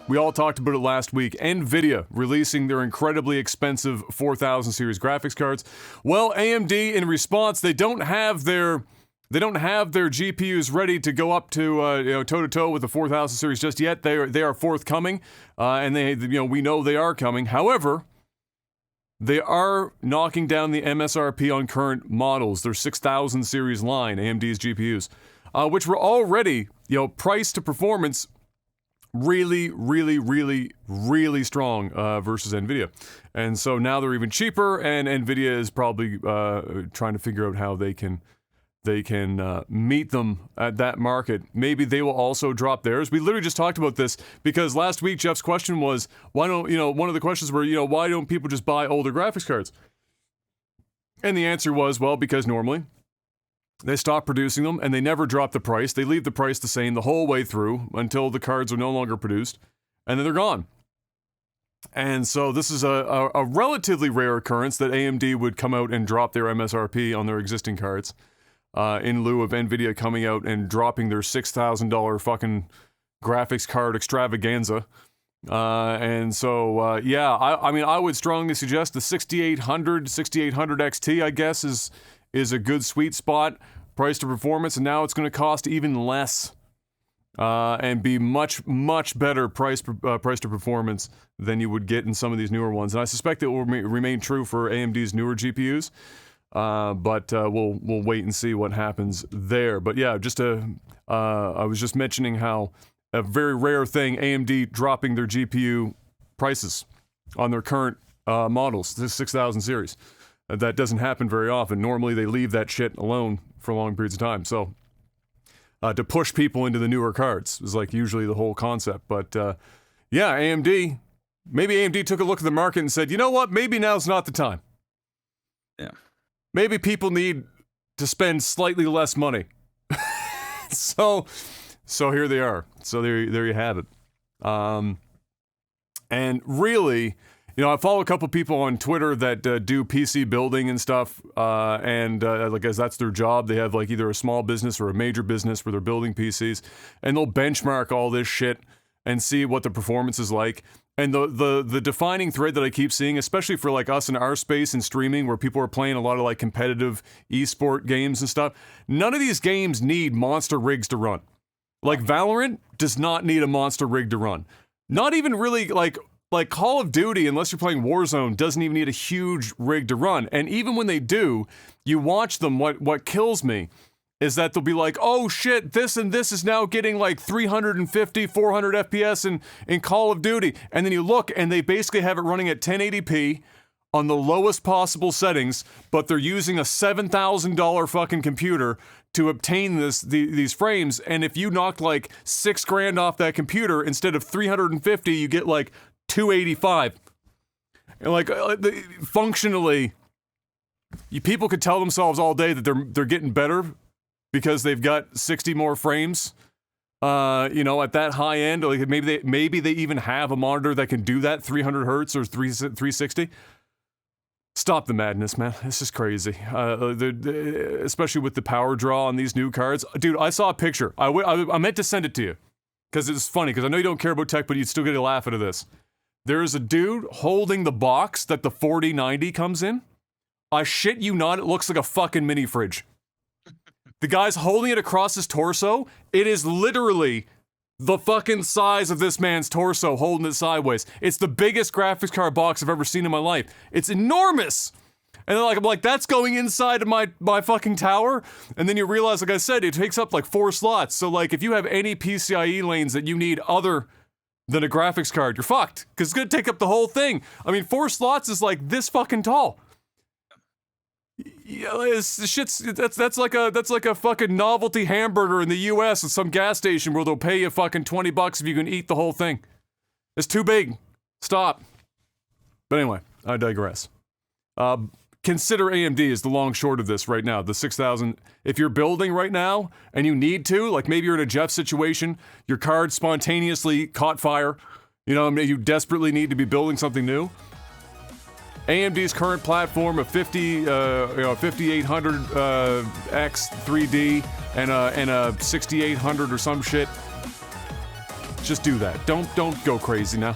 We all talked about it last week. NVIDIA releasing their incredibly expensive 4000 series graphics cards. Well, AMD, in response, they don't have their GPUs ready to go up to toe-to-toe with the 4000 series just yet. They are forthcoming, and we know they are coming. However, they are knocking down the MSRP on current models, their 6000 series line, AMD's GPUs, which were already, price to performance really, really, really, really strong versus NVIDIA. And so now they're even cheaper, and NVIDIA is probably trying to figure out how they can meet them at that market. Maybe they will also drop theirs. We literally just talked about this because last week Jeff's question was, one of the questions were, why don't people just buy older graphics cards? And the answer was, well, because normally they stop producing them and they never drop the price. They leave the price the same the whole way through until the cards are no longer produced, and then they're gone. And so this is a relatively rare occurrence that AMD would come out and drop their MSRP on their existing cards in lieu of NVIDIA coming out and dropping their $6,000 fucking graphics card extravaganza. And so, I would strongly suggest the 6800 XT, I guess, is a good sweet spot, price to performance, and now it's going to cost even less and be much, much better price to performance than you would get in some of these newer ones. And I suspect it will remain true for AMD's newer GPUs, but we'll wait and see what happens there. But yeah, I was just mentioning how a very rare thing, AMD dropping their GPU prices on their current models, the 6000 series. That doesn't happen very often. Normally, they leave that shit alone for long periods of time. So, to push people into the newer cards is like usually the whole concept. But, AMD, maybe AMD took a look at the market and said, you know what, maybe now's not the time. Yeah. Maybe people need to spend slightly less money. So here they are. So there you have it. And really, I follow a couple people on Twitter that do PC building and stuff, as that's their job. They have like either a small business or a major business where they're building PCs, and they'll benchmark all this shit and see what the performance is like. And the defining thread that I keep seeing, especially for like us in our space and streaming, where people are playing a lot of like competitive esport games and stuff, none of these games need monster rigs to run. Like Valorant does not need a monster rig to run. Not even really like Call of Duty, unless you're playing Warzone, doesn't even need a huge rig to run. And even when they do, you watch them, what kills me is that they'll be like, oh shit, this and this is now getting like 350, 400 FPS in Call of Duty. And then you look and they basically have it running at 1080p on the lowest possible settings, but they're using a $7,000 fucking computer to obtain these frames. And if you knocked like $6,000 off that computer, instead of 350, you get like 285. And like functionally, people could tell themselves all day that they're getting better because they've got 60 more frames. At that high end, like maybe they even have a monitor that can do that 300 hertz or 360. Stop the madness, man. This is crazy. Especially with the power draw on these new cards. Dude, I saw a picture. I meant to send it to you because it's funny, because I know you don't care about tech, but you'd still get a laugh out of this. There's a dude holding the box that the 4090 comes in. I shit you not, it looks like a fucking mini fridge. The guy's holding it across his torso. It is literally the fucking size of this man's torso, holding it sideways. It's the biggest graphics card box I've ever seen in my life. It's enormous. And I'm like, that's going inside of my fucking tower. And then you realize, like I said, it takes up like 4 slots. So like, if you have any PCIe lanes that you need other than a graphics card, you're fucked. Because it's gonna take up the whole thing. I mean, 4 slots is like this fucking tall. Yeah, that's like a fucking novelty hamburger in the U.S. at some gas station where they'll pay you fucking $20 if you can eat the whole thing. It's too big. Stop. But anyway, I digress. Consider AMD as the long short of this right now. The 6000. If you're building right now and you need to, like maybe you're in a Jeff situation, your card spontaneously caught fire. You desperately need to be building something new. AMD's current platform of 5800X 3D and a 6800 or some shit Just do that. Don't go crazy now.